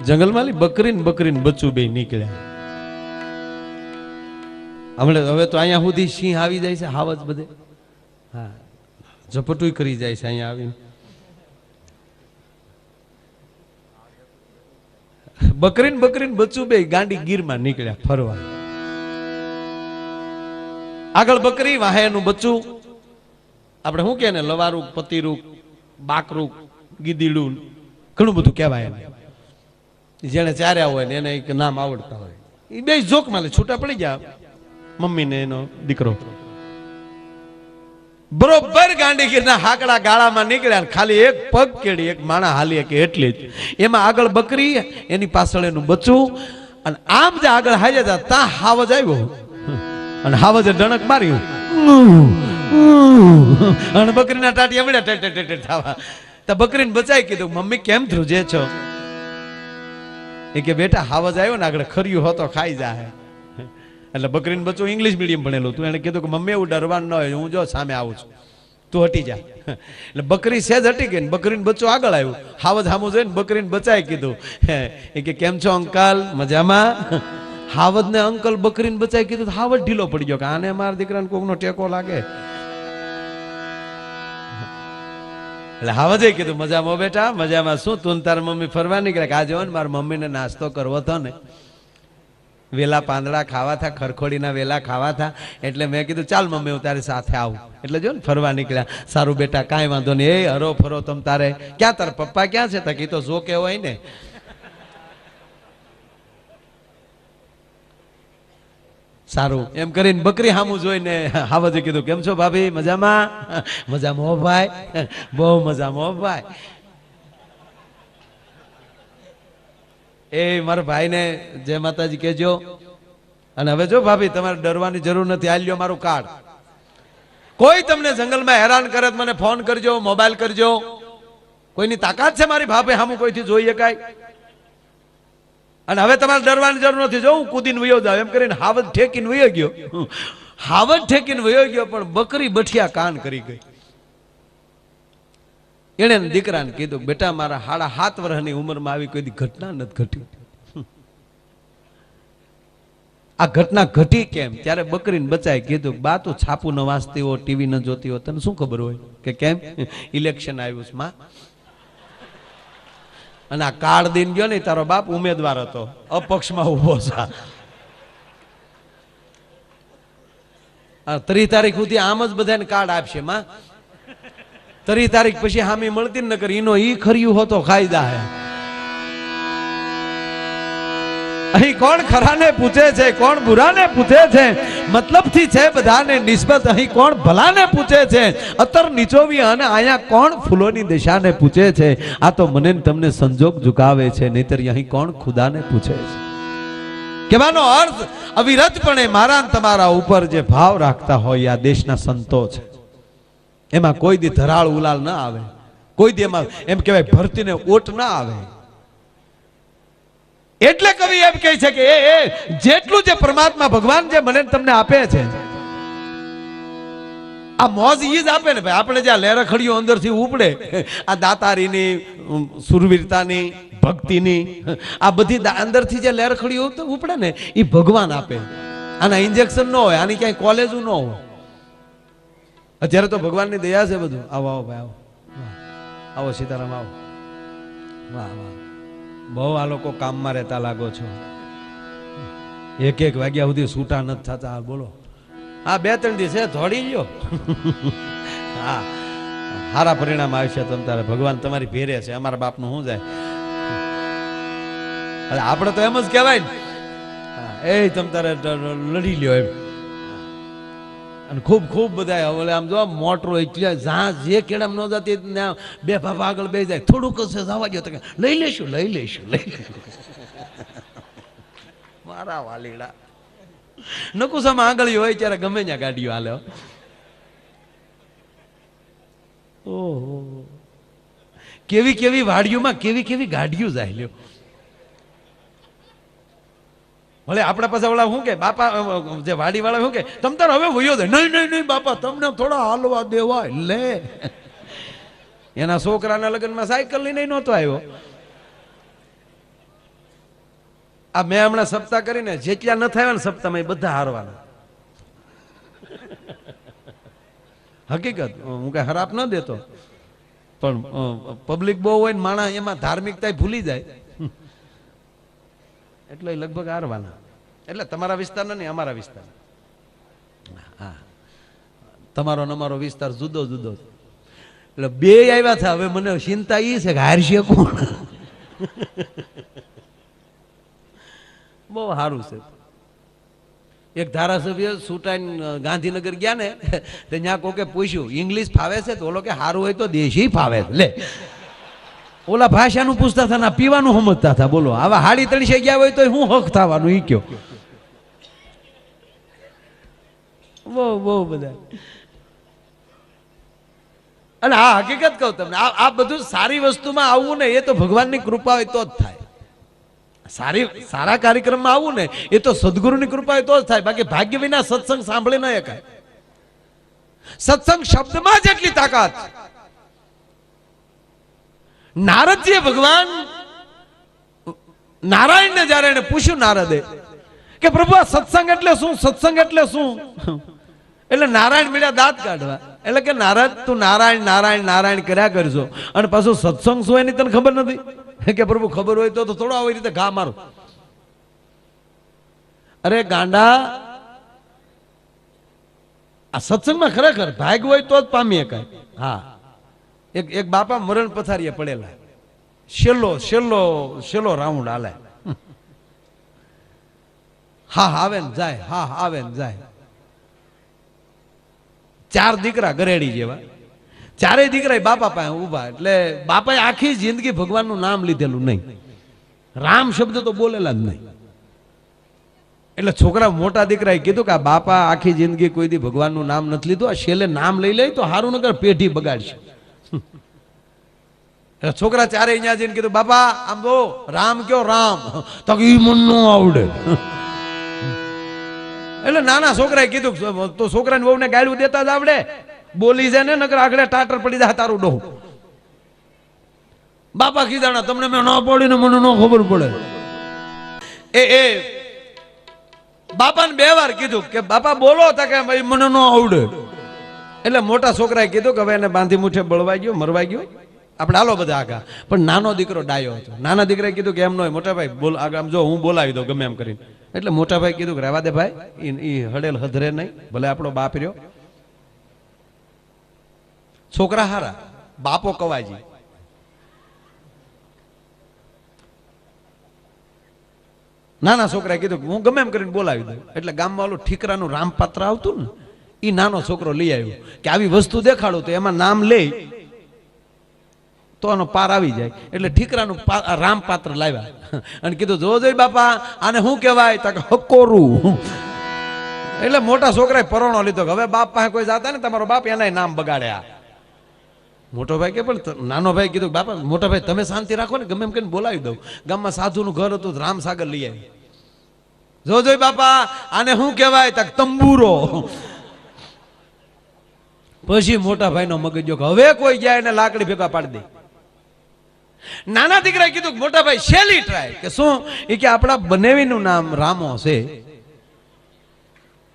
જંગલમાં બકરીને બચ્ચું બે નીકળ્યા. હવે તો અહીંયા સુધી સિંહ આવી જાય છે, હાવજ બધે. હા, ઝપટું કરી જાય છે અહીંયા આવીને. બકરીને બચ્ચું બે ગાંડી ગીરમાં નીકળ્યા ફરવા. આગળ બકરી, વાહે એનું બચ્ચું. આપણે શું કે ને, લવારું, પતીરું, બાકરું, ગીદીડું, ઘણું બધું કહેવાય એને. જેને ચાર્યા હોય ને એને એક નામ આવડતા હોય, એ બે જોકમાં લે છૂટા પડી ગયા. મમ્મી ને એનો દીકરો બરોબર ગાંડી ગીરના હાકડા ગાળામાં નીકળ્યા. ખાલી એક પગ કેડી, એક માણા હાલી કે એટલી જ. એમાં આગળ બકરી, એની પાછળ એનું બચ્ચું, અને આમ જે આગળ હાલ્યા હતા ત્યાં હાવજ આવ્યો અને હાવજે ડણક માર્યું અને બકરીના ટાટિયા મળ્યા ટેટ થવા. તો બકરીને બચાઈ કીધું, મમ્મી કેમ ધ્રુજે છો? એ કે બેટા હાવજ આવ્યો ને આગળ ખર્યું હોતો ખાઈ જાય. એટલે બકરીને બચ્ચું ઇંગ્લિશ મીડિયમ ભણેલું હતું. એને કીધું કે મમ્મી એવું ડરવાનું ન હોય, હું જો સામે આવું છું, તું હટી જા. એટલે બકરી સેજ હટી ગઈ ને બકરીને બચ્ચું આગળ આવ્યું. હાવજ સામું જોઈને બકરીને બચાઈ કીધું. એ કે કેમ છો અંકલ, મજામાં? હાવજ ને અંકલ બકરીને બચાઈ કીધું. હાવજ ઢીલો પડી ગયો કે આને મારા દીકરાને કોકનો ટેકો લાગે. એટલે હાવજે કીધું, મજામાં બેટા? મજામાં. શું તું તાર મમ્મી ફરવા નીકળ્યા? કે આ જો ને મારા મમ્મીને નાસ્તો કરવો હતો ને, વેલા પાંદડા ખાવા થા, ખરખોડીના વેલા ખાવા થા, એટલે મેં કીધું ચાલ મમ્મી હું તારી સાથે આવું. એટલે જો ને ફરવા નીકળ્યા. સારું બેટા, કાંઈ વાંધો નહીં. એ હરો ફરો તમ તારે. ક્યાં તાર પપ્પા ક્યાં છે? તકી તો જો કે હોય ને. સારું એમ કરીને બકરી સામું જોઈને હાવજે કીધું, કેમ છો ભાભી? મજામાં? મજામાં હો ભાઈ, બહુ મજામાં હો ભાઈ. એ મારા ભાઈને જય માતાજી કહેજો. અને હવે જો ભાભી, તમારે ડરવાની જરૂર નથી. આ લ્યો મારું કાર્ડ. કોઈ તમને જંગલમાં હેરાન કરે મને ફોન કરજો, મોબાઈલ કરજો. કોઈની તાકાત છે મારી ભાભી સામું કોઈથી જોઈ શકાય? અને હવે તમારે ડરવાની જરૂર નથી. જો હું કૂદીને વયો જાવ એમ કરીને હાવજ ઠેકીને વયો ગયો. હાવજ ઠેકીને વયો ગયો, પણ બકરી બઠિયા કાન કરી ગઈ. એને દીકરાને કીધું, બેટા મારા 7.5 વર્ષની ઉંમરમાં આવી કોઈ ઘટના નથી ઘટી. આ ઘટના ઘટી કેમ? ત્યારે બકરીને બચાઈ કીધું, બા તું છાપું ન વાંચતી હો, ટીવી ન જોતી હો, તને શું ખબર હોય? કે કેમ? ઇલેક્શન આવ્યું છે માં, અને આ કાર્ડ દઈને ગયો ને તારો બાપ ઉમેદવાર હતો, અપક્ષમાં ઉભો છે. 30 તારીખ સુધી આમ જ બધાને કાર્ડ આપશે માં. 30 તારીખ પછી હામી મળતી ન કરી, ઈનો ઈ ખર્યું હોતો ખાઈ જાય. અહીં કોણ ખરાને પૂછે છે, કોણ બુરાને પૂછે છે, મતલબથી છે બધાને નિસ્બત. અહીં કોણ ભલાને પૂછે છે, અતર નીચોવી, અને અહીંયા કોણ ફૂલોની દિશાને પૂછે છે. આ તો મને તમને સંજોગ ઝુકાવે છે, નહીતર અહીં કોણ ખુદાને પૂછે છે. કહેવાનો અર્થ અવિરતપણે મારા તમારા ઉપર જે ભાવ રાખતા હોય આ દેશના સંતો છે. એમાં કોઈ દી ધરાળ ઉલાલ ના આવે, કોઈ દી એમાં એમ કહેવાય ભરતીને ઓટ ના આવે. એટલે કવિ એમ કહે છે કે એ જેટલું જે પરમાત્મા ભગવાન જે મને તમને આપે છે, આ મોજ ઈ જ આપે ને ભાઈ. આપણે જે લેરખડીઓ અંદરથી ઉપડે, આ દાતારીની, સુરવીરતાની, ભક્તિની, આ બધી અંદરથી જે લેરખડીઓ ઉપડે ને, એ ભગવાન આપે. આના ઇન્જેક્શન ન હોય, આની ક્યાંય કોલેજ ન હોય. અત્યારે તો ભગવાનની દયા છે બધું. આવો આવો ભાઈ, આવો આવો સીતારામ, આવો. વાહ વાહ, બહુ આ લોકો કામમાં રહેતા લાગો છો. 1 વાગ્યા સુધી છૂટા નથી થતા. બોલો, આ 2-3 દિવસે ધોડી લ્યો. હા, સારા પરિણામ આવશે તમ તારે. ભગવાન તમારી ભેરે છે. અમારા બાપનું શું જાય? આપણે તો એમ જ કહેવાય ને, એ તમ તારે લડી લ્યો એમ. અને ખૂબ ખૂબ બધા હવે આમ જો મોટરો એટલે જ્યાં જે કેળામ ન જતી ત્યાં 2 બાપા આગળ બે જાય. થોડુંક જવા દો તો લઈ લેશું. મારા વાલીડા નકુસામાં આંગળી હોય ત્યારે ગમે ત્યાં ગાડીઓ હાલે. ઓહો, કેવી કેવી વાડીઓમાં કેવી કેવી ગાડીઓ જાય લ્યો. ભલે આપણા પાસે ઓલા શું કે બાપા, જે વાડી વાળા શું કે તમ તાર હવે વયો જાય. નહીં બાપા, તમને થોડા હાલવા દેવાય. લે, એના છોકરાના લગ્નમાં સાયકલ લઈને નહોતો આવ્યો. આ મેં હમણાં સપ્તાહ કરીને જેટલા ન થાય ને સપ્તાહમાં એ બધા હારવાના. હકીકત, હું કઈ હરાપ ન દેતો, પણ પબ્લિક બહુ હોય ને માણસ એમાં ધાર્મિકતા ભૂલી જાય એટલે લગભગ હારવાના. એટલે તમારા વિસ્તારના નહીં, અમારા વિસ્તાર. હા, તમારો ને અમારો વિસ્તાર જુદો જુદો, એટલે બે આવ્યા હતા. હવે મને ચિંતા એ છે કે હારશે કોણ. બહુ સારું છે. એક ધારાસભ્ય સુટાઈને ગાંધીનગર ગયા ને, તો ત્યાં કોકે પૂછ્યું ઇંગ્લિશ ફાવે છે? તો ઓલો કે સારું હોય તો દેશી ફાવે. લે, ઓલા ભાષાનું પૂછતા હતા ને પીવાનું સમજતા હતા. બોલો, આવા હાડી તળીસે ગયા હોય તો શું હક થવાનું ઈ કયો. બહુ બહુ બધા. અને આ હકીકત કહું તમને, આ બધું સારી વસ્તુમાં આવવું ને એ તો ભગવાનની કૃપા હોય તો જ થાય. સારા કાર્યક્રમમાં આવવું ને એ તો સદગુરુની કૃપા હોય તો જ થાય. બાકી ભાગ્ય વિના સત્સંગ સાંભળી ન શકાય. સત્સંગ શબ્દમાં જ એટલી તાકાત. નારદજીએ ભગવાન નારાયણને જ્યારે એને પૂછ્યું, નારદે કે પ્રભુ આ સત્સંગ એટલે શું, સત્સંગ એટલે શું? એટલે નારાયણ મળ્યા દાંત કાઢવા. એટલે કે નારદ, તું નારાયણ નારાયણ નારાયણ કર્યા કરજો અને પાછું સત્સંગ શું એની તને ખબર નથી? કે પ્રભુ ખબર હોય તો થોડો આવી રીતે ઘા મારો. અરે ગાંડા, આ સત્સંગમાં ખરેખર ભાગ હોય તો જ પામી શકાય. હા, એક બાપા મરણ પથારીએ પડેલા, છેલ્લો રાઉન્ડ હાલે. હા આવે ને જાય, હા આવે ને જાય. 4 દીકરા ગરેડી જેવા, 4 દીકરા બાપા પાસે ઉભા. એટલે બાપાએ આખી જિંદગી ભગવાનનું નામ લીધેલું નહીં, રામ શબ્દ તો બોલેલા જ નહીં. એટલે છોકરા મોટા દીકરાએ કીધું કે આ બાપા આખી જિંદગી કોઈ દી ભગવાનનું નામ નથી લીધું, આ છેલ્લે નામ લઈ લે તો હારું નગર પેઢી બગાડશે. છોકરા 4 અહીંયા જઈને કીધું, બાપા આમ બો રામ કયો, રામ તો ઈ મન નો આવડે. એટલે નાના છોકરાએ કીધું, તો છોકરાને વહુને ગાળું દેતા જ આવડે, બોલી જાય ને નકર આગળ ટાટર પડી જાય તારું ડોહ. બાપા કીધા, તમને મેં ન પડી ને મને ન ખબર પડે. એ બાપાને 2 વાર કીધું કે બાપા બોલો, તા કે ભાઈ મને ન આવડે. એટલે મોટા છોકરાએ કીધું કે હવે એને બાંધી મુઠે બળવાઈ ગયો, મરવાઈ ગયો, આપણે હાલો બધા આગા. પણ નાનો દીકરો ડાયો હતો. નાના દીકરાએ કીધું કે એમ ન હોય મોટા ભાઈ, બોલ આગળ, આમ જો હું બોલાવી દઉં ગમે એમ કરીને. એટલે મોટા ભાઈ કીધું કે રહેવા દે ભાઈ, ઈ હડેલ હધરે નહીં, ભલે આપણો બાપ રહ્યો. છોકરા હારા, બાપો કવાજી. નાના છોકરાએ કીધું કે હું ગમે એમ કરીને બોલાવી દઉં. એટલે ગામમાં ઓલું ઠીકરાનું રામપાત્ર આવતું ને, એ નાનો છોકરો લઈ આવ્યો કે આવી વસ્તુ દેખાડું તો એમાં નામ લે તો આનો પાર આવી જાય. એટલે ઠીકરાનું રામપાત્ર લાવ્યા અને કીધું, જો જોઈ બાપા આને શું કહેવાય? તો હકોરું. એટલે મોટા છોકરાએ પરોણો લીધો કે હવે બાપ પાસે કોઈ જાતા ને, તમારો બાપ એના નામ બગાડ્યા. મોટો ભાઈ કે પણ નાનો ભાઈ કીધું, બાપા મોટા ભાઈ તમે શાંતિ રાખો ને, ગમે એમ કરીને બોલાવી દઉં. ગામમાં સાધુનું ઘર હતું, રામસાગર લઈ આવી. જો જોઈ બાપા આને શું કહેવાય? તક તંબુરો. પછી મોટા ભાઈ નો મગજ જો કે હવે કોઈ જાય એને લાકડી ભેગા પાડી દે. નાના દીકરાએ કીધું, મોટા ભાઈ શેલી ટ્રાય. કે શું? એ કે આપણા બનેવીનું નામ રામો છે,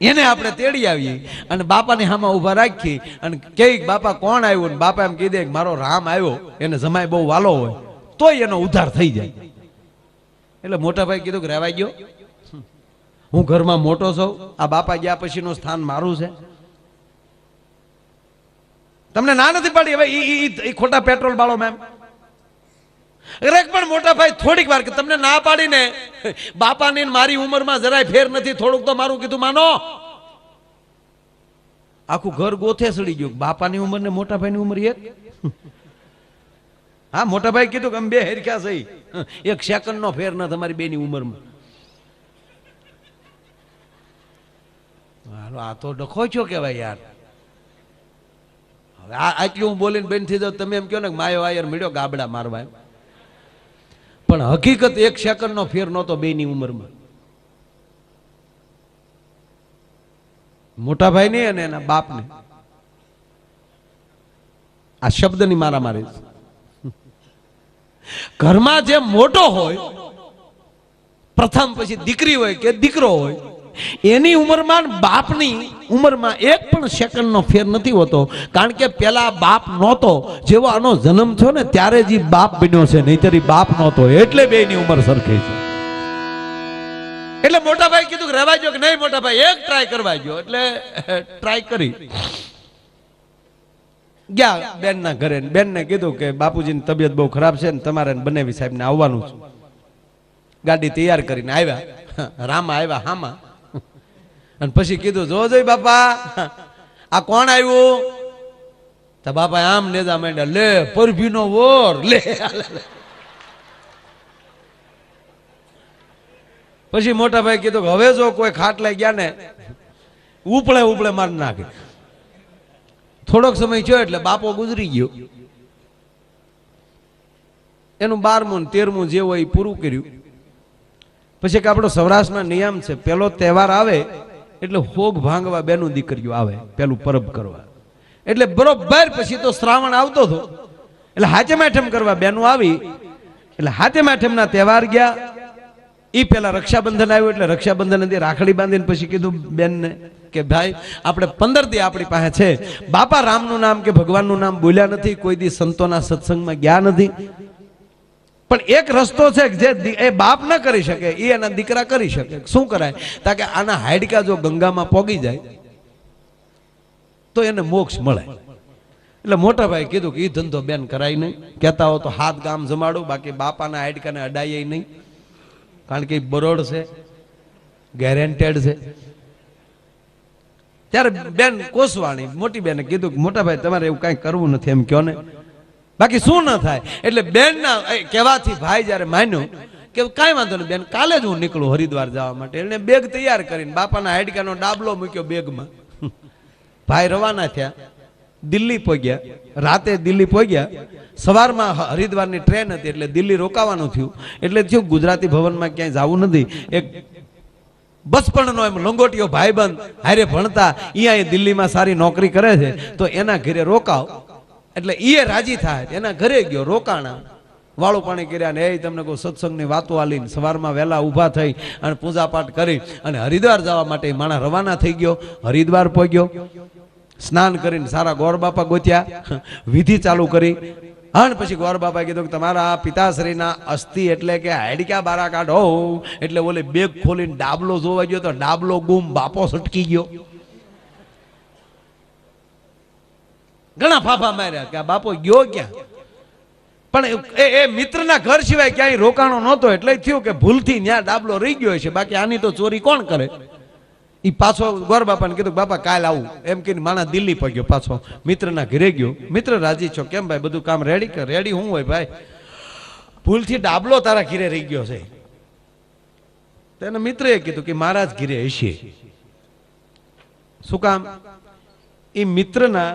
એને આપણે તેડી આવીએ અને બાપાની સામે ઉભા રાખી અને કે બાપા કોણ આવ્યું? ને બાપા એમ કહી દે કે મારો રામ આવ્યો, એને જમાય બહુ વાલો હોય તોય એનો ઉદ્ધાર થઈ જાય. એટલે મોટા ભાઈ કીધું કે રહેવાઈ ગયો, હું ઘરમાં મોટો છું, આ બાપા ગયા પછીનું સ્થાન મારું છે. તમને ના નથી પાડી? હવે ઈ ખોટા પેટ્રોલ બાળો મેમ. પણ મોટા ભાઈ થોડીક વાર કે તમને ના પાડીને બાપાની મારી ઉંમરમાં જરાય ફેર નથી, થોડુંક તો મારું કીધું માનો. આખું ઘર ગોથે સડી ગયું. બાપાની ઉંમર ને મોટા ભાઈની ઉંમર એક. હા, મોટા ભાઈ કીધું કે અમે 2 હેરખ્યા સહી, 1 સેકન્ડ નો ફેર ન તમારી બેની ઉંમરમાં. હાલો, આ તો ડખો છો કેવાય યાર. હવે આટલું હું બોલીને બેન થઈ જાઉં, તમે એમ કહો ને માયો આયર મળ્યો ગાબડા મારવા. પણ હકીકત 1 સેકન્ડ નો ફેર નહોતો બેની ઉંમરમાં. મોટા ભાઈ ની અને એના બાપ ને આ શબ્દની મારામારી. ઘરમાં જે મોટો હોય પ્રથમ પછી દીકરી હોય કે દીકરો હોય, એની ઉંમરમાં બાપની ઉંમરમાં એક પણ સેકન્ડનો ફેર નથી હોતો. કારણ કે પેલા બાપ નહોતો, જેવો આનો જન્મ થયો ને ત્યારે જ બાપ બન્યો છે, નહીતર બાપ નહોતો. એટલે બેની ઉંમર સરખી છે. એટલે મોટા ભાઈ કીધું કે રહેવા જો કે નહીં મોટા ભાઈ, એક ટ્રાય કરવા ગયો. એટલે ટ્રાય કરી ગયા બેનના ઘરે. બેનને કીધું કે બાપુજીની તબિયત બહુ ખરાબ છે ને તમારે બનેવી સાહેબને આવવાનું છે. ગાડી તૈયાર કરીને આવ્યા, રામા આવ્યા હામા. અને પછી કીધું જો જોઈ બાપા આ કોણ આવ્યું? તો બાપા આમ નેજા માંડ્યા, લે પરભીનો વોર લે. પછી મોટા ભાઈ કીધું કે હવે જો કોઈ ખાટલે ગયા ને ઉપળે ઉપળે મારી નાખે. થોડોક સમય થયો એટલે બાપો ગુજરી ગયો. એનું 12મું 13મું જે હોય એ પૂરું કર્યું. પછી કે આપણો સૌરાષ્ટ્રના નિયમ છે, પેલો તહેવાર આવે એટલે હોગ ભાંગવા બેનું દીકરીઓ આવે, પેલું પરબ કરવા. એટલે બરોબર પછી તો શ્રાવણ આવતો હતો એટલે હાથેમ આઠમ કરવા બેનું આવી. એટલે હાથેમ આઠમના તહેવાર ગયા. એ પેલા રક્ષાબંધન આવ્યું એટલે રક્ષાબંધન રાખડી બાંધીને પછી કીધું બેનને કે ભાઈ આપણે 15 દી આપણી પાસે છે. બાપા રામનું નામ કે ભગવાનનું નામ બોલ્યા નથી, કોઈ દી સંતોના સત્સંગમાં ગયા નથી. પણ એક રસ્તો છે જે એ બાપ ન કરી શકે એ એના દીકરા કરી શકે. શું કરાય? તાકે આના હાડકા જો ગંગામાં પોગી જાય તો એને મોક્ષ મળે. એટલે મોટા ભાઈ કીધું કે એ ધંધો બેન કરાય નહીં. કહેતા હો તો 7 ગામ જમાડું, બાકી બાપાના હાડકાને અડાય નહીં. કારણ કે બરોડ છે, ગેરેન્ટેડ છે. ત્યારે બેન કોસવાણી મોટી બેને કીધું કે મોટા ભાઈ તમારે એવું કઈ કરવું નથી એમ કહો ને, બાકી શું ન થાય. એટલે બેન ના કહેવાથી ભાઈ જયારે માન્યું કે કાંઈ વાંધો નહીં બેન, કાલે જ હું નીકળું હરિદ્વાર જવા માટે. એટલે બેગ તૈયાર કરીને બાપાના હાડકાનો ડાબલો મૂક્યો બેગમાં. ભાઈ રવાના થયા, દિલ્હી પહોંચ્યા. રાતે દિલ્હી પહોંચ્યા, સવારમાં હરિદ્વારની ટ્રેન હતી એટલે દિલ્હી રોકાવાનું થયું. એટલે થયું ગુજરાતી ભવનમાં ક્યાંય જવું નથી. એક બચપણનો એમ લંગોટીયો ભાઈબંધ હારે ભણતા, અહીંયા દિલ્હીમાં સારી નોકરી કરે છે તો એના ઘરે રોકાવ. એટલે એ રાજી થાય, એના ઘરે ગયો, રોકાણા, વાળું પાણી કર્યા ને એ તમને કોઈ સત્સંગની વાતો આલીને સવારમાં વહેલા ઊભા થઈ અને પૂજા પાઠ કરી અને હરિદ્વાર જવા માટે માણસ રવાના થઈ ગયો. હરિદ્વાર પહોંચ્યો, સ્નાન કરીને સારા ગોર બાપા ગોત્યા, વિધિ ચાલુ કરી. અને પછી ગોર બાપા કીધું કે તમારા પિતાશ્રીના અસ્થિ એટલે કે હાડકા બારા કાઢો. એટલે ઓલે બેગ ખોલીને ડાબલો જોવા ગયો તો ડાબલો ગુમ, બાપો સટકી ગયો. ઘણા ફાફા માર્યા કે આ બાપો ગયો ક્યાં. પણ એ મિત્રના ઘર સિવાય ક્યાંય રોકાણો નહોતો એટલે થયું કે ભૂલથી ત્યાં ડાબલો રહી ગયો છે, બાકી આની તો ચોરી કોણ કરે. એ પાછો ગોર બાપાને કીધું બાપા કાલ આવું એમ કહીને માણસ દિલ્હી પહોંચ્યો. પાછો મિત્રના ઘરે ગયો. મિત્ર રાજી છો? કેમ ભાઈ બધું કામ રેડી કર? રેડી હું હોય ભાઈ, ભૂલથી ડાબલો તારા ઘરે રહી ગયો છે. તેને મિત્રએ કીધું કે મારા જ ઘરે હશે. શું કામ? એ મિત્રના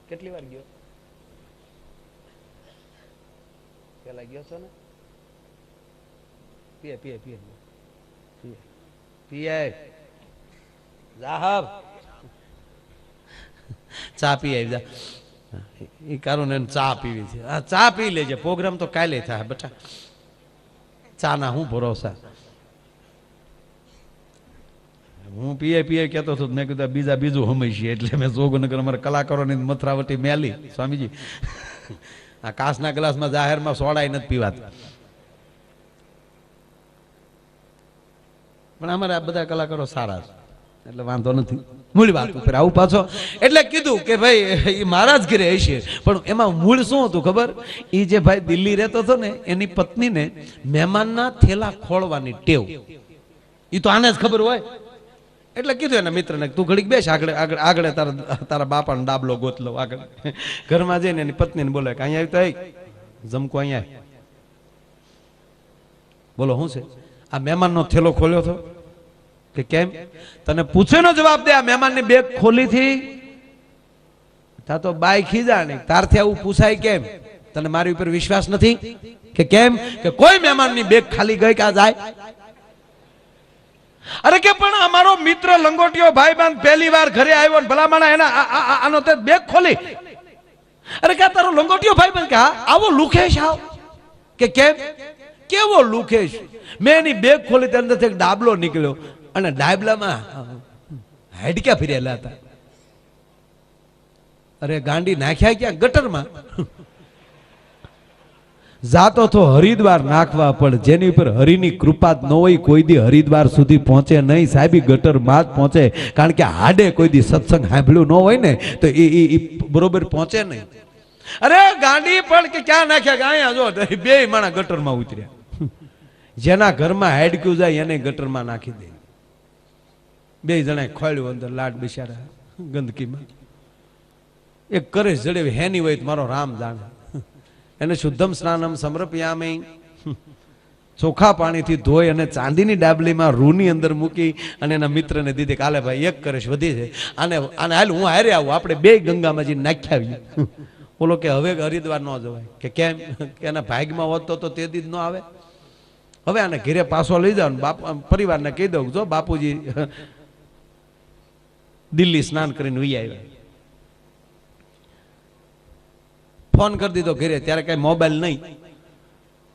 કેટલી વાર ગયો? પેલા ગયો છો ને? ચા પી આવી જા. એ કારણ એને ચા પીવી છે. હા ચા પી લેજે, પ્રોગ્રામ તો કાલે થાય બેટા. ચા ના હું ભરોસા. હું પીએ કહેતો હતો, મેં કીધું બીજું હંમેશા. એટલે મેં જોગનગર અમારા કલાકારોની મથરાવટી મેલી સ્વામીજી, આ કાચના ગ્લાસમાં જાહેરમાં સોડાઈ નથી પીવાતા. પણ અમારે આ બધા કલાકારો સારા છે એટલે વાંધો નથી. મૂળ વાત ઉપર આવું પાછો. એટલે કીધું કે ભાઈ એ મારા જ ઘરે હશે. પણ એમાં મૂળ શું હતું ખબર? એ જે ભાઈ દિલ્હી રહેતો હતો ને એની પત્નીને મહેમાનના થેલા ખોળવાની ટેવ. એ તો આને જ ખબર હોય. એટલે કીધું એના મિત્રને તું ઘડીક બેસ, આગળ તારા બાપાનો ડાબલો ગોતલો. આગળ ઘરમાં જઈને એની પત્નીને બોલે કે અહીંયા આવી તો જમકો અહીંયા. બોલો શું છે? આ મહેમાનનો થેલો ખોલ્યો હતો કે કેમ? તને પૂછેનો જવાબ દે. આ મહેમાનની બેગ ખોલી થી તા તો બાઈ ખીજાણી. તારથી આવું પૂછાય કેમ? તને મારી ઉપર વિશ્વાસ નથી કે કેમ? કે કોઈ મહેમાનની બેગ ખાલી ગઈ કે જાય? અરે કે પણ અમારો મિત્ર લંગોટીયો ભાઈબંધ પહેલી વાર ઘરે આવ્યો ને ભલામણા એના આનો તે બેગ ખોલી. અરે કે તારો લંગોટીયો ભાઈબંધ કે આવો લુખેશ આવ. કે કેમ કેવો લુખેશ. મેં એની બેગ ખોલી ત્યાં અંદરથી એક ડાબલો નીકળ્યો અને ડાબલામાં હાડક્યા ફિરેલા હતા. અરે ગાંડી નાખ્યા ક્યાં? ગટરમાં. જાતો તો હરિદ્વાર નાખવા પણ જેની ઉપર હરિની કૃપા ન હોય કોઈ દી હરિદ્વાર સુધી પહોંચે નહીં સાહેબ. ગટરમાં જ પહોંચે, કારણ કે હાડે કોઈ દી સત્સંગ સાંભળ્યું ન હોય ને તો એ બરોબર પહોંચે નહીં. અરે ગાંડી પણ કે ક્યાં નાખ્યા કે અહીંયા જો બે માણા ગટરમાં ઉતર્યા. જેના ઘરમાં હાડક્યું જાય એને ગટરમાં નાખી દે. બે જણા ખોળ્યું અંદર લાડ બિચારા ગંદકીમાં. એક કરે જડે હેની હોય તો મારો રામ જાણે. એને શુદ્ધમ સ્નાનમ સમર્પયામે, ચોખા પાણીથી ધોઈ અને ચાંદીની ડાબલીમાં રૂની અંદર મૂકી અને એના મિત્રને દીધી કાલે ભાઈ એક કરેશ વધી છે આને આને હાલ હું હારે આવું આપણે બે ગંગામાં જઈને નાખ્યા આવીએ. બોલો કે હવે હરિદ્વાર ન જવાય. કે કેમ? કે એના ભાગમાં હોત તો તે દી ન આવે. હવે આને ઘેરે પાછો લઈ જાવ, બાપ પરિવારને કહી દઉં જો બાપુજી દિલ્હી સ્નાન કરીને વી આવ્યા. ફોન કરી દીધો ઘરે. ત્યારે કઈ મોબાઈલ નહીં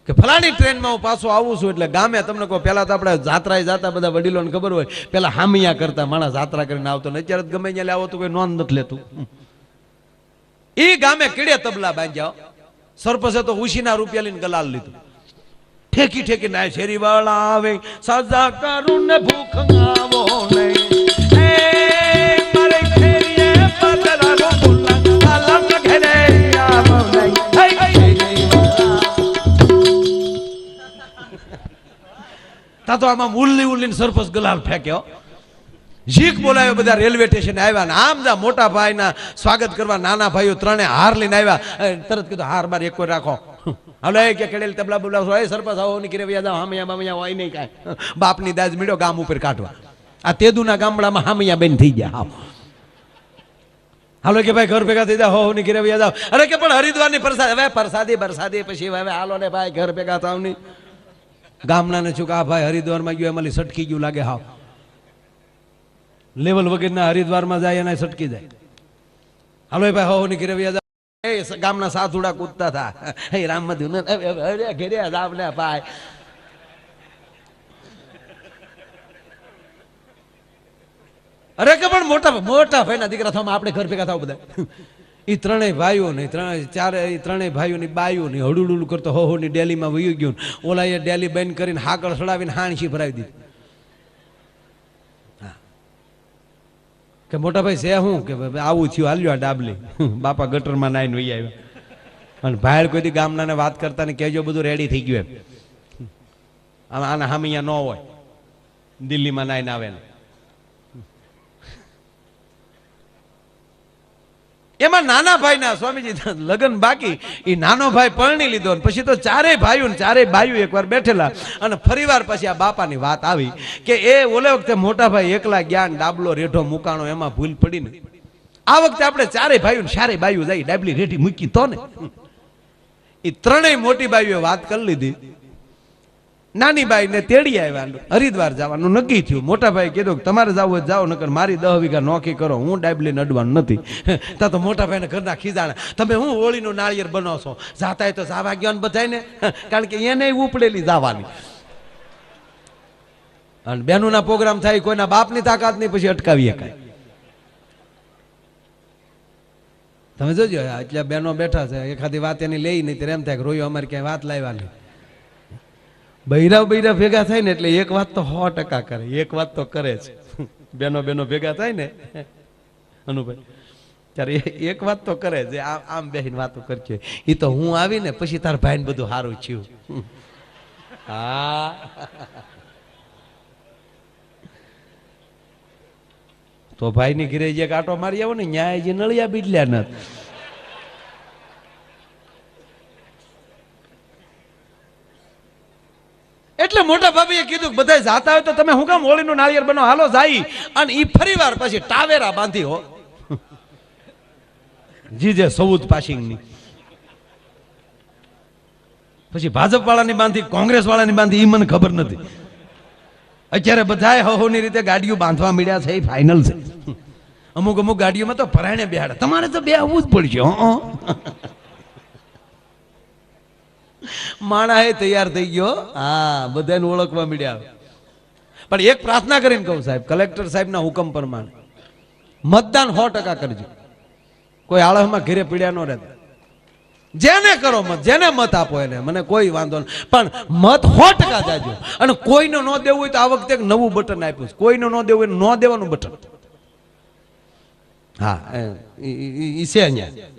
કે ફલાણી ટ્રેનમાં હું પાછો આવું છું. એટલે ગામે તમને કહો પેલા તો આપણે જાત્રાએ જાતા બધા વડીલોને ખબર હોય પેલા હામિયા કરતા માણસ જાત્રા કરીને આવતો ને અત્યારે ગમે ત્યાં આવો તો કોઈ નોંધ નથી લેતું. એ ગામે કીડે તબલા બાંધ્યા. સરપંચે તો ઉશીના રૂપિયા લઈને ગલાલ લીધું. ઠેકી ઠેકી ના શેરી વાળા આવે સાજા કરું ને ભૂખ આવો નહીં. તો આમાં ઉલ્લી ઉલ્લીને સરપંચ ગલાલ ફેંક્યો. ઝીક બોલાયો. બધા રેલવે સ્ટેશન આવ્યા ને આમ જા મોટા ભાઈના સ્વાગત કરવા નાના ભાઈઓ ત્રણે હાર લઈને આવ્યા. તરત કીધું હાર બાર એક કોઈ રાખો. હાલો કે કેડેલ તબલા બોલાવશો એ સરપંચ આવો ની કિરે વ્યા જાવ હામિયા બામિયા હોય નહીં કાંઈ. બાપની દાજ મીડો ગામ ઉપર કાઢવા. આ તેદુના ગામડામાં હામિયા બેન થઈ ગયા. હાલો કે ભાઈ ઘર ભેગા થઈ જાય હો ની કિરે વ્યા જાવ. અરે કે પણ હરિદ્વારની પ્રસાદ હવે પ્રસાદી બરસાદી પછી હવે હાલો ને ભાઈ ઘર ભેગા થાવ ની. ગામના ને છું આ ભાઈ હરિદ્વારમાં ગયો એમાં સટકી ગયું લાગે. હાવ લેવલ વગેરેના હરિદ્વારમાં જાય એના સટકી જાય. હાલો ભાઈ હો ની ઘેરે વ્યા એ ગામના સાધુડા કૂદતા હતા. હે રામ મધુ ઘેરે જાવ ને ભાઈ. અરે કે પણ મોટા મોટા ભાઈના દીકરા થવામાં આપણે ઘર ભેગા થાવ બધા. એ ત્રણેય ભાઈઓ ને ત્રણેય ભાઈઓની બાઈઓ ને હડુડું કરતો હો ની ડેલીમાં વયું ગયું. ઓલા એ ડેલી બંધ કરીને હાકળ સડાવીને હાણસી ભરાવી દીધી. કે મોટા ભાઈ છે હું કે આવું થયું હાલ્યો આ ડાબલી. બાપા ગટરમાં નાઈને વહી આવ્યા. અને ભાઈ કોઈ ગામના વાત કરતા ને કહેજો બધું રેડી થઈ ગયું એમ. આના હામિયા ન હોય દિલ્હીમાં નાઈને આવે ને. એમાં નાના ભાઈ ના સ્વામીજી લગ્ન બાકી. એ નાનો ભાઈ પરણી લીધો પછી તો ચારેય ભાઈઓ ને ચારેય બાઈઓ એકવાર બેઠેલા અને ફરીવાર પછી આ બાપાની વાત આવી કે એ ઓલે વખતે મોટા ભાઈ એકલા જ્ઞાન ડાબલો રેઢો મુકાણો એમાં ભૂલ પડી ને આ વખતે આપણે ચારેય ભાઈઓ ને ચારેય બાઈઓ જાય ડાબલી રેઢી મૂકી તો ને. એ ત્રણેય મોટી બાઈઓ વાત કરી લીધી. નાની બાઈ ને તેડી આવ્યા. હરિદ્વાર જવાનું નક્કી થયું. મોટા ભાઈ કીધું કે તમારે જવું હોય જાઓ નકર મારી 10 વીઘા નોખી કરો હું ડાબલી નડવાનું નથી. તા તો મોટા ભાઈ ને ઘરના ખીજાણા તમે હું હોળીનું નાળિયેર બનો છો જાતા તો જાવા ગયો ને બધાય ને કારણ કે એને ઉપડેલી જવાની. અને બેનુના પ્રોગ્રામ થાય કોઈના બાપની તાકાત નહીં પછી અટકાવીએ કાંઈ. તમે જોજો એટલે બેનો બેઠા છે એખાદી વાત એની લઈ નહીં ત્યારે એમ થાય કે રોયો અમારે ક્યાંય વાત લાવ્યા નહીં. બૈરા ભેગા થાય ને એટલે એક વાત તો 100% કરે. એક વાત તો કરે છે. બેનો ભેગા થાય ને અનુભાઈ ત્યારે એક વાત તો કરે છે. આમ બેહીને વાતો કરશે. એ તો હું આવી ને પછી તાર ભાઈને બધું સારું થયું. હા તો ભાઈની ઘરે જે કાંટો મારી આવો ને ન્યાય જે નળિયા બીડલ્યા નથી. એટલે મોટા ભાભીએ કીધું બધા જાતા હોય તો તમે હું કામ હોળીનું નાળિયેર બનો હાલો જાય. અને ઈ ફરીવાર પછી ટાવેરા બાંધી હો જીજે સૌદ પાસિંગની. પછી ભાજપ વાળાની બાંધી કોંગ્રેસ વાળાની બાંધી ઈ મને ખબર નથી. અત્યારે બધાય હોની રીતે ગાડીઓ બાંધવા મળ્યા છે. એ ફાઇનલ છે. અમુક ગાડીઓમાં તો પરાયણે બેહાડે. તમારે તો બે આવવું જ પડશે. માણા એ તૈયાર થઈ ગયો. હા, બધાને ઓળખવા મળ્યા. પણ એક પ્રાર્થના કરીને કહું સાહેબ, કલેક્ટર સાહેબના હુકમ પ્રમાણે મતદાન 100% કરજો. કોઈ આળસમાં ઘેરે પીડ્યા ન રહેતા. જેને કરો મત, જેને મત આપો એને, મને કોઈ વાંધો નહીં, પણ મત 100% જાજો. અને કોઈને ન દેવું હોય તો આ વખતે એક નવું બટન આપ્યું, કોઈને ન દેવું હોય ન દેવાનું બટન. હા, ઈ છે અહીંયા.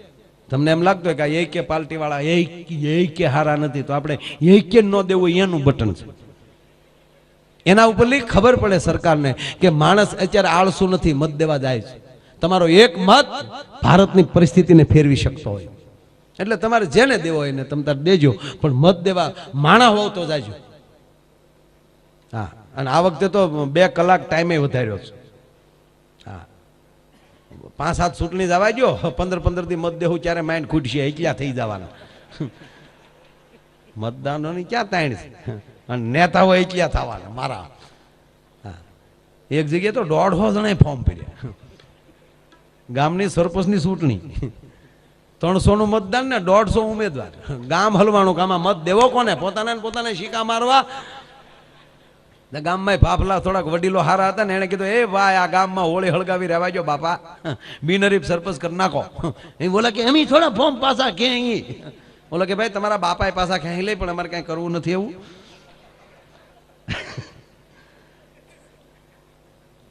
તમને એમ લાગતું હોય કે કે પાર્ટી વાળા એ કે હારા નથી, તો આપણે એ કે ન દેવું એનું બટન છે. એના ઉપરથી ખબર પડે સરકારને કે માણસ અત્યારે આળસુ નથી, મત દેવા જાય છે. તમારો એક મત ભારતની પરિસ્થિતિને ફેરવી શકતો હોય. એટલે તમારે જેને દેવો હોય ને તમે તાર દેજો, પણ મત દેવા માણા હોવ તો જાજો. હા, અને આ વખતે તો 2 કલાક ટાઈમે વધાર્યો છે. હા, 5-7 ચૂંટણી જવા ગયો, 15-15 દી મત દેવું ત્યારે માઇન્ડ ખૂટશે, એકલા થઈ જવાના. મતદાનોની ક્યાં તાણ છે? અને નેતાઓ એકલા થવાના મારા. હા, એક જગ્યાએ તો 150 જણાએ ફોર્મ ભર્યા. ગામની સરપંચની ચૂંટણી, 300 નું મતદાન ને 150 ઉમેદવાર. ગામ હલવાનું, ગામમાં મત દેવો કોને? પોતાને શીકા મારવા. ગામમાં ફાફલા થોડાક વડીલો હારા હતા ને, એને કીધું એ ભાઈ આ ગામમાં હોળી હળગાવી રહેવા જો બાપા, બિનહરીફ સરપંચ કરી નાખો. એ બોલે કે એમ થોડા ફોર્મ પાછા ક્યાંય. બોલે કે ભાઈ તમારા બાપાએ પાછા ક્યાંય લે, પણ અમારે કઈ કરવું નથી એવું.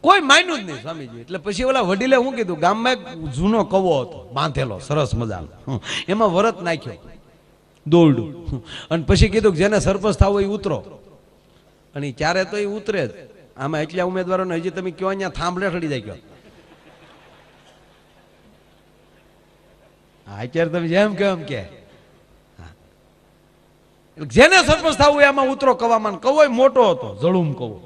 કોઈ માન્યું જ નહીં સ્વામીજી. એટલે પછી ઓલા વડીલે શું કીધું, ગામમાં એક જૂનો કવો હતો બાંધેલો સરસ મજાનો, એમાં વરત નાખ્યો દોરડું, અને પછી કીધું જેને સરપંચ થાવ એ ઉતરો. અને ત્યારે તો એ ઉતરે જ. આમાં એટલા ઉમેદવારોને હજી તમે કયો અહીંયા થાંભલે ઠડી જાય કયો. હા, અત્યારે તમે જેમ કે એમ કે જેને સરપંચ થવું એમાં ઉતરો કવામાં. કવો મોટો હતો, જળુમ કવો.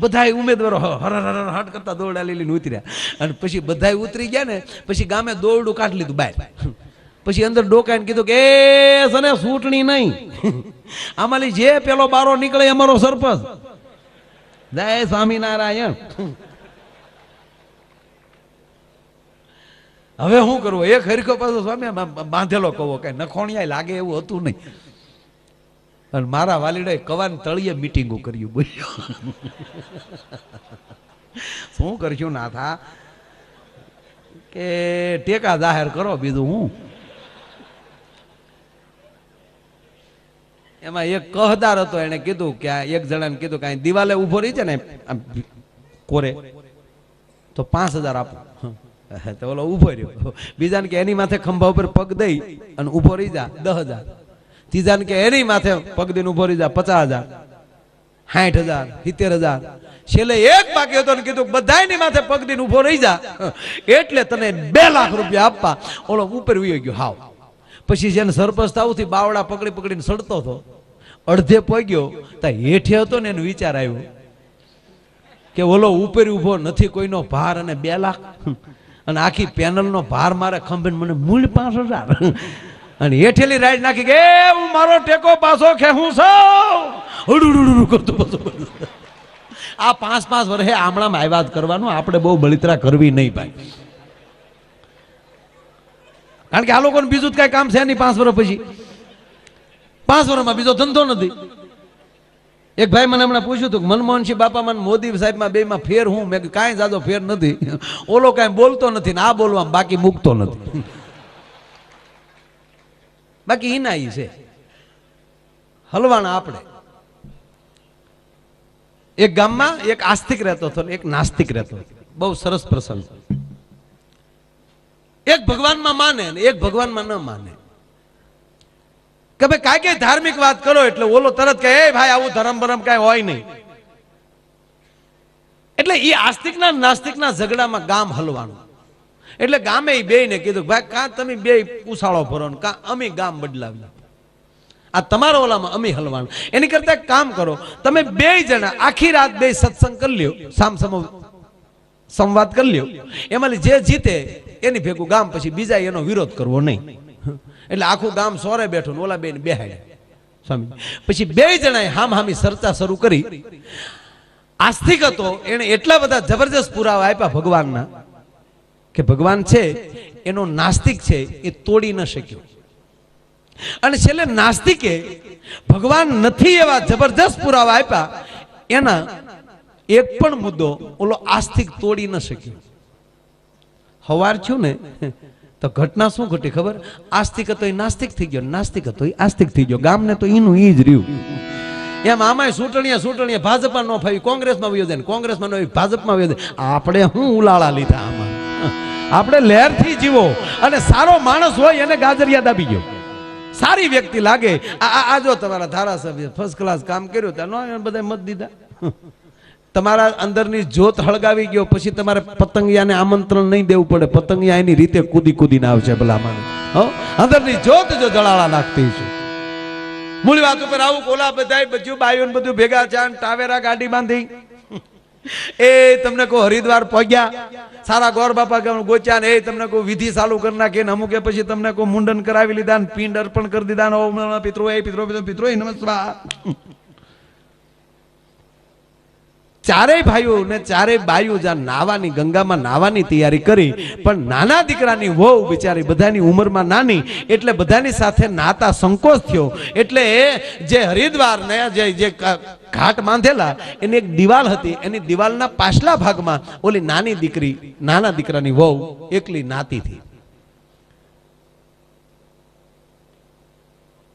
બધા ઉમેદવારો હર હટ કરતા દોરડા લઈને ઉતર્યા. અને પછી બધા ઉતરી ગયા ને, પછી ગામે દોરડું કાઢી લીધું બહાર. પછી અંદર ડોકાઈને કીધું કે એ સને ચૂંટણી નહીં, આમાંથી જે પેલો બારો નીકળે અમારો સરપંચ. જય સ્વામિનારાયણ. હવે શું કરવું? એક હરખો પાછો સ્વામી બાંધેલો કહો, કઈ નખોણિયા લાગે એવું હતું નહીં. અને મારા વાલીડાએ કવાની તળિયે મીટિંગો કર્યું. બોલ્યો શું કરશું નાથા? કે ટેકા જાહેર કરો, બીજું હું. એમાં એક કહદાર હતો, એને કીધું કે એક જણાને કીધું કે દિવાલે ઉભો રહી છે ને કોરે, તો 5000 આપો. તો ઓલો ઉભો રહ્યો. બીજાને કે એની માથે ખંભા ઉપર પગ દઈ અને ઉભો રહી જા 10000. ત્રીજાને કે એની માથે પગ દઈને ઉભો રહી જા 50000, 60000, 70000. છેલ્લે એક બાકી હતો ને કીધું બધાની માથે પગ દઈને ઉભો રહી જા, એટલે તને 2 લાખ રૂપિયા આપવા. ઓલો ઉપર વયો ગયો હાવ. પછી જેને સરપંચ થાવથી બાવડા પકડીને સડતો હતો, અડધે પગ્યો તો હેઠે હતો ને, એને વિચાર આવ્યો કે ઓલો ઉપર ઉભો નથી, કોઈનો ભાર, અને 2 લાખ, અને આખી પેનલનો ભાર મારે ખંભે, મને મૂળ 5000. અને હેઠેલી રાઈડ નાખી કે હું મારો ટેકો પાછો ખેહું છું કરતું. આ 5-5 વર્ષે આમણામાં આવ્યા કરવાનું, આપણે બહુ બળિતરા કરવી નહીં ભાઈ. કારણ કે આ લોકોને બીજું કઈ કામ છે નહીં. 5 વર્ષ પછી, 5 વર્ષમાં બીજો ધંધો નથી. એક ભાઈ મને હમણાં પૂછ્યું હતું મનમોહનસિંહ બાપામાં મોદી સાહેબમાં બેમાં ફેર હું? મેં કાંઈ જાજો ફેર નથી. ઓલો કાંઈ બોલતો નથી ને આ બોલવામાં બાકી મૂકતો નથી. બાકી હિના ઈ છે હલવાણા. આપણે એક ગામમાં એક આસ્તિક રહેતો હતો, એક નાસ્તિક રહેતો હતો. બહુ સરસ પ્રસંગ. એક ભગવાનમાં માને ને એક ભગવાનમાં ન માને. કે ભાઈ કાંઈ કઈ ધાર્મિક વાત કરો એટલે ઓલો તરત કહે એ ભાઈ આવું ધર્મ બરમ કાંઈ હોય નહીં. એટલે એ આસ્તિકના નાસ્તિકના ઝઘડામાં ગામ હલવાનું. એટલે ગામે એ બે ને કીધું ભાઈ કાં તમે બે ઉછાળો ભરો ને કાં અમે ગામ બદલાવી. આ તમારો ઓલામાં અમે હલવાનું. એની કરતા કામ કરો, તમે 2 જણા આખી રાત 2 સત્સંગ કરી લ્યો, સામસામો સંવાદ કરી લ્યો. એમાંથી જે જીતે એની ભેગું ગામ, પછી બીજા એનો વિરોધ કરવો નહીં. એટલે આખું ગામ સોરે બેઠું, ઓલા બેન બેહાડ્યા સ્વામી. પછી 2 જણાએ હામહામી ચર્ચા શરૂ કરી. આસ્તિક હતો, એને એટલા બધા જબરજસ્ત પુરાવા આપ્યા ભગવાનના કે ભગવાન છે એનો નાસ્તિક છે એ તોડી ન શક્યો. અને છેલ્લે નાસ્તિકે ભગવાન નથી એવા જબરજસ્ત પુરાવા આપ્યા, એના એક પણ મુદ્દો ઓલો આસ્તિક તોડી ન શક્યો. હવાર છું ને તો ઘટના શું ઘટી ખબર? આસ્તિક હતો એ નાસ્તિક થઈ ગયો, નાસ્તિક હતો એ આસ્તિક થઈ ગયો. ગામને તો એનું ઈ જ રહ્યું. એમ આમાં ચૂંટણીએ ભાજપમાં ન ફાવી કોંગ્રેસમાં વયો જાય, કોંગ્રેસમાં ન ભાજપમાં વયો જાય. આપણે હું ઉલાળા લીધા આમાં. આપણે લહેરથી જીવો, અને સારો માણસ હોય એને ગાજરિયા દાબી ગયો. સારી વ્યક્તિ લાગે, આ જો તમારા ધારાસભ્ય ફર્સ્ટ ક્લાસ કામ કર્યું ત્યાં બધા મત દીધા. તમારા અંદરની જ્યોત હળગાવી ગયો, પછી તમારે પતંગિયાને આમંત્રણ નહીં દેવું પડે. પતંગિયા એની રીતે કૂદીને આવશે. ભલા માણસ અંદરની જ્યોત જો જળાળા નાખતી છે. મૂળ વાત ઉપર આવું કોલા બધાય બધું બાયું બધું ભેગા છે, ટાવેરા ગાડી બાંધી એ તમને કહો હરિદ્વાર પહોંચ્યા, સારા ગોર બાપા ગોચ્યા ને એ તમને કહું વિધિ ચાલુ કરી નાખી ને અમુકે પછી તમને કહું મુંડન કરાવી લીધા ને પિંડ અર્પણ કરી દીધા. પિત્રો નમસ્કાર. ચારેય ભાઈઓ ને ચારેય બાયુ જ્યાં નાવાની ગંગામાં નાવાની તૈયારી કરી, પણ નાના દીકરાની વહુ બિચારી બધાની ઉંમરમાં નાની, એટલે બધાની સાથે નાતા સંકોચ થયો. એટલે જે હરિદ્વાર ને જે ઘાટ બાંધેલા એની એક દિવાલ હતી, એની દિવાલના પાછલા ભાગમાં ઓલી નાની દીકરી નાના દીકરાની વહુ એકલી નાતી હતી.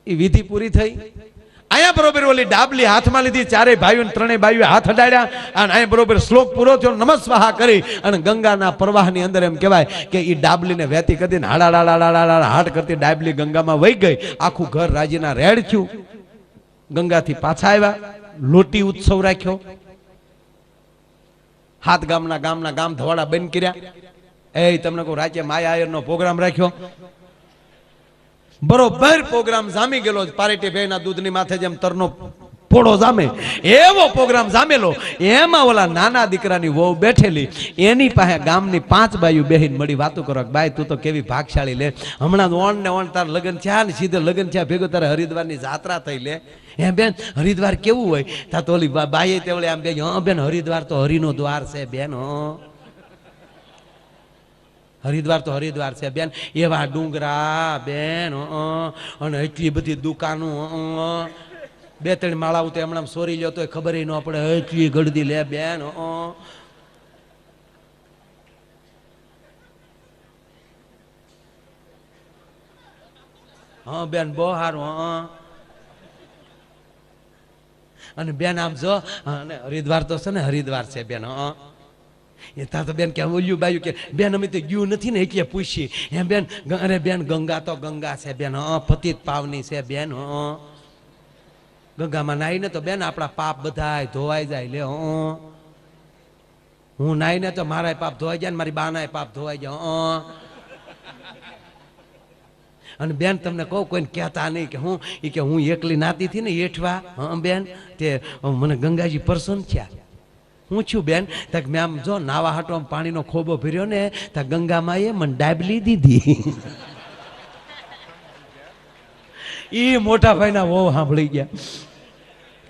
એ વિધિ પૂરી થઈ. અહીંયા બરોબર ઓલી ડાબલી હાથમાં લીધી, ચારે ભાઈઓ ત્રણેય ભાઈઓ હાથ અડાડ્યા, અને અહીંયા બરોબર શ્લોક પૂરો થયો, નમસ્વાહા કરી અને ગંગાના પ્રવાહની અંદર એમ કહેવાય કે એ ડાબલીને વહેતી કરી હાડા હાડ કરતી ડાબલી ગંગામાં વહી ગઈ. આખું ઘર રાજીના રેડ થયું. ગંગાથી પાછા આવ્યા, લોટી ઉત્સવ રાખ્યો, હાથ ગામ ધવાડા બંધ કર્યા. એ તમને કહું રાજ્ય માયા આયરનો પ્રોગ્રામ રાખ્યો. બરોબર પ્રોગ્રામ જામી ગયેલો. પારેટી ભેના દૂધની માથે જેમ તરનો પોળો જામે એવો પ્રોગ્રામ જામેલો. એમાં ઓલા નાના દીકરાની વહુ બેઠેલી, એની પાસે ગામની 5 બાયુ બેહીને મળી વાતો કરો. બાઈ તું તો કેવી ભાગશાળી લે, હમણાં ઓણ ને ઓણ તાર લગ્ન થયા ને સીધે લગ્ન થયા ભેગો તારે હરિદ્વારની જાત્રા થઈ લે. એમ બેન હરિદ્વાર કેવું હોય? તા તો ઓલી બાઈએ તે આમ બે બેન હરિદ્વાર તો હરિનો દ્વાર છે બેન. હરિદ્વાર તો હરિદ્વાર છે બેન, એવા ડુંગરા બેન અને એટલી બધી દુકાનો, 2-3 માળા તો હમણાં સોરી લ્યો તો ખબર ન પડે, એટલી ગળદી લે બેન. હા બેન બહુ સારું. અને બેન આમ જો હરિદ્વાર તો છે ને હરિદ્વાર છે બેન. એ તા તો બેન કે ઓલ્યું બાયું કે બેન અમે તો ગયું નથી ને એટલે પૂછી. એમ બેન અરે બેન ગંગા તો ગંગા છે બેન, પતિત પાવની છે બેન. ગંગામાં નાઈને તો બેન આપણા પાપ બધા ધોવાઈ જાય લે. હું નાઈને તો મારા પાપ ધોવાઈ જાય ને મારી બાના પાપ ધોવાઈ જાય. અને બેન તમને કહું કોઈને કહેતા નહીં કે હું એકલી નાતી હતી ને એઠવા. બેન તે મને ગંગાજી પ્રસન્ન થયા. હું છું બેન? તક મેં આમ જો નાવા હાટો પાણીનો ખોબો ભર્યો ને તા ગંગામાં એ મને ડાબલી દીધી. એ મોટા ભાઈના વહુ સાંભળી ગયા.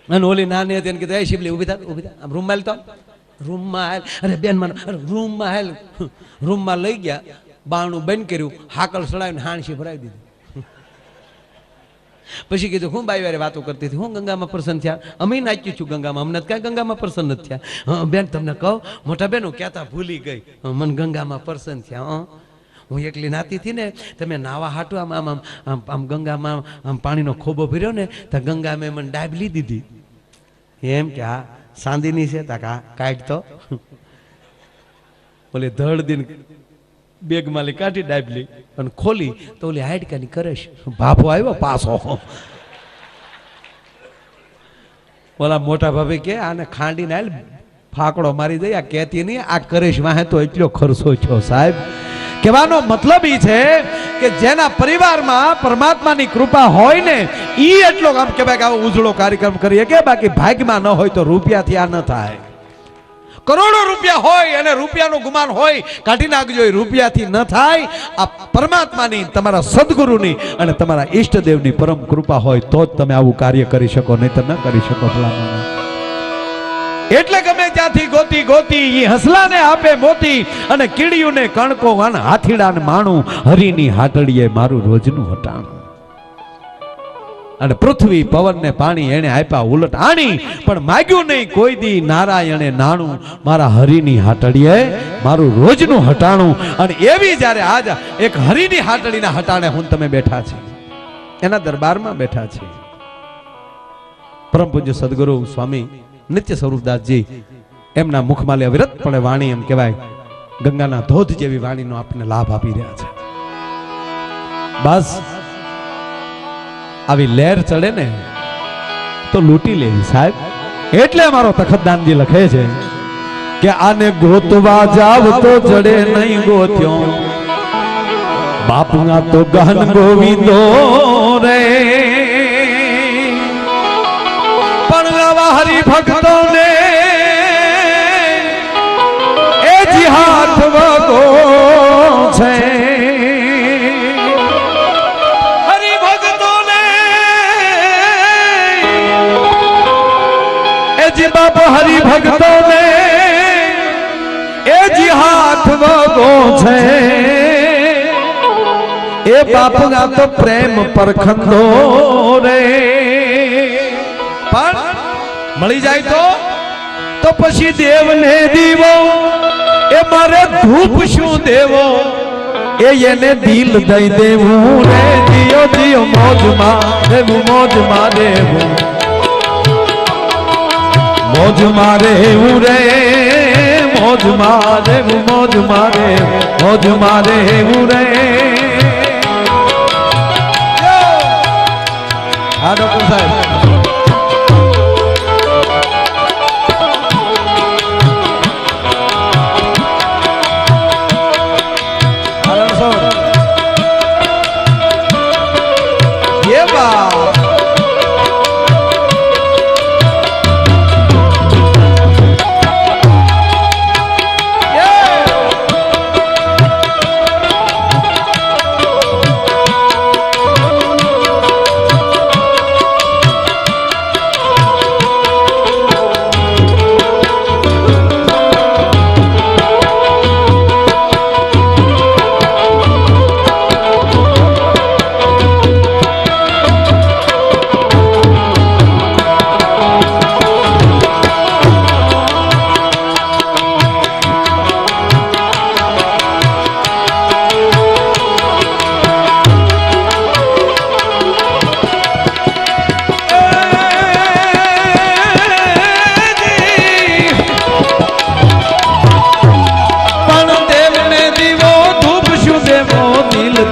અને ઓલી નાની હતી એને કીધું એ શિવલી ઉભી થા આમ રૂમમાં હાલ. તો રૂમમાં હાલ. અરે બેન મને રૂમમાં હાલ. રૂમમાં લઈ ગયા, બારણું બંધ કર્યું, હાકલ સડાવીને હાણસી ભરાવી દીધી. પછી કીધું હું બાઈ વારે વાતો કરતી હતી, હું ગંગામાં પ્રસન્ન થયા. અમે નાચ્યું છું ગંગામાં, અમને કઈ ગંગામાં પ્રસન્ન નથી થયા. હા બેન તમને કહું મોટા બેન હું કહેતા ભૂલી ગઈ, મને ગંગામાં પ્રસન્ન થયા. હું એકલી નાતી હતી ને તમે નાવા હાટું આમ આમ આમ આમ ગંગામાં આમ પાણીનો ખોબો ભર્યો ને તો ગંગા મેં મને ડાબલી દીધી. એમ કે હા સાંદીની છે તા કા કાઢ તો ઓલી ધડ દિન બેગમાં કાઢી ડાબલી અને ખોલી તો ઓલી હાડકાની કરે છે. ભાભો આવ્યો પાછો. ઓલા મોટા ભાભી કે આને ખાંડીને હાલ ફાકડો મારી દઈ. આ કહેતી નહીં આ કરેશ વાહે તો એટલો ખર્ચો છો સાહેબ. કહેવાનો મતલબ એ છે કે જેના પરિવારમાં પરમાત્માની કૃપા હોય ને એ એટલો આમ કહેવાય કે આવો ઉજળો કાર્યક્રમ કરીએ કે બાકી ભાગ્યમાં ન હોય તો રૂપિયાથી આ ન થાય. કરોડો રૂપિયા હોય અને રૂપિયાનું ગુમાન હોય કાઢી નાખજો, એ રૂપિયાથી ન થાય. આ પરમાત્માની તમારા સદગુરુની અને તમારા ઈષ્ટદેવની પરમ કૃપા હોય તો જ તમે આવું કાર્ય કરી શકો, નહીં તો ન કરી શકો. એટલે ગમે ત્યાંથી ગોતી ગોતી ઈ હસલાને આપે મોતી અને કીડીયુંને કણકો અને હાથીડાને માણું હરીની હાટડીએ મારું રોજનું હટાણું. અને પૃથ્વી પવન ને પાણી એને આપ્યા ઉલટ આણી, પણ માગ્યું નહીં કોઈ દી નારાયણે નાણું, મારા હરિની હાટડીએ મારું રોજનું હટાણું. અને એવી જ્યારે આજ એક હરિની હાટડીના હટાણે હું તમે બેઠા છે, એના દરબારમાં બેઠા છે. પરમ પૂજ્ય સદગુરુ સ્વામી નિત્ય સ્વરૂપદાસજી એમના મુખમાં અવિરતપણે વાણી, એમ કહેવાય ગંગાના ધોધ જેવી વાણીનો આપણને લાભ આપી રહ્યા છે. બસ આવી લહેર ચડે ને તો લૂંટી લેવી સાહેબ. એટલે અમારો તખતદાનજી લખે છે કે આને ગોતવા જાવ તો જડે નહીં ગોત્યો, બાપુના તો ગહન ગોવિંદો રે. પણ આવા હરિભક્તો ને એ જીહાથ વગો છે. બાપ હરિભક્તો ને એ જીહાથ વગો છે. એ બાપના તો પ્રેમ પરખંદો રે. પણ મળી જાય તો પછી દેવને દીવો, એ મારે ધૂપ શું દેવો, એને દિલ દઈ દેવું રે. દિયો દિયો મોજમાં દેવું, મોજમાં દેવું, મોજ મારે રે, મોજ મારે, મોજ મારે, મોજ મારે રે. હા ડોક્ટર સાહેબ,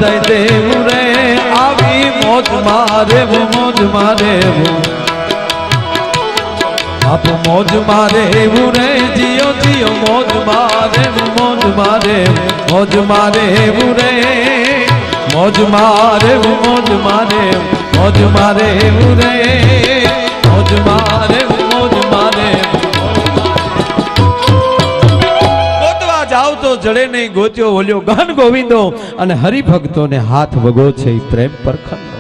દઈ દેવું રે. આવી મોજ મારે, મોજ મારે, આપ મોજ મારે રે. જીઓ જીઓ મોજ મારે, મોજ મારે, મોજ મારે રે. મોજ મારે, મોજ મારે, મોજ મારે રે. મોજ મારે, મોજ મારે. જાવ તો જડે નહીં ગોત્યો ઓલ્યો ગહન ગોવિંદો. અને હરિભક્તોને હાથ વગો છે પ્રેમ પરખંડો.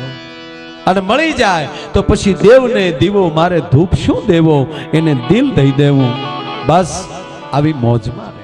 અને મળી જાય તો પછી દેવને દીવો, મારે ધૂપ શું દેવો, એને દિલ દઈ દેવું. બસ આવી મોજમાં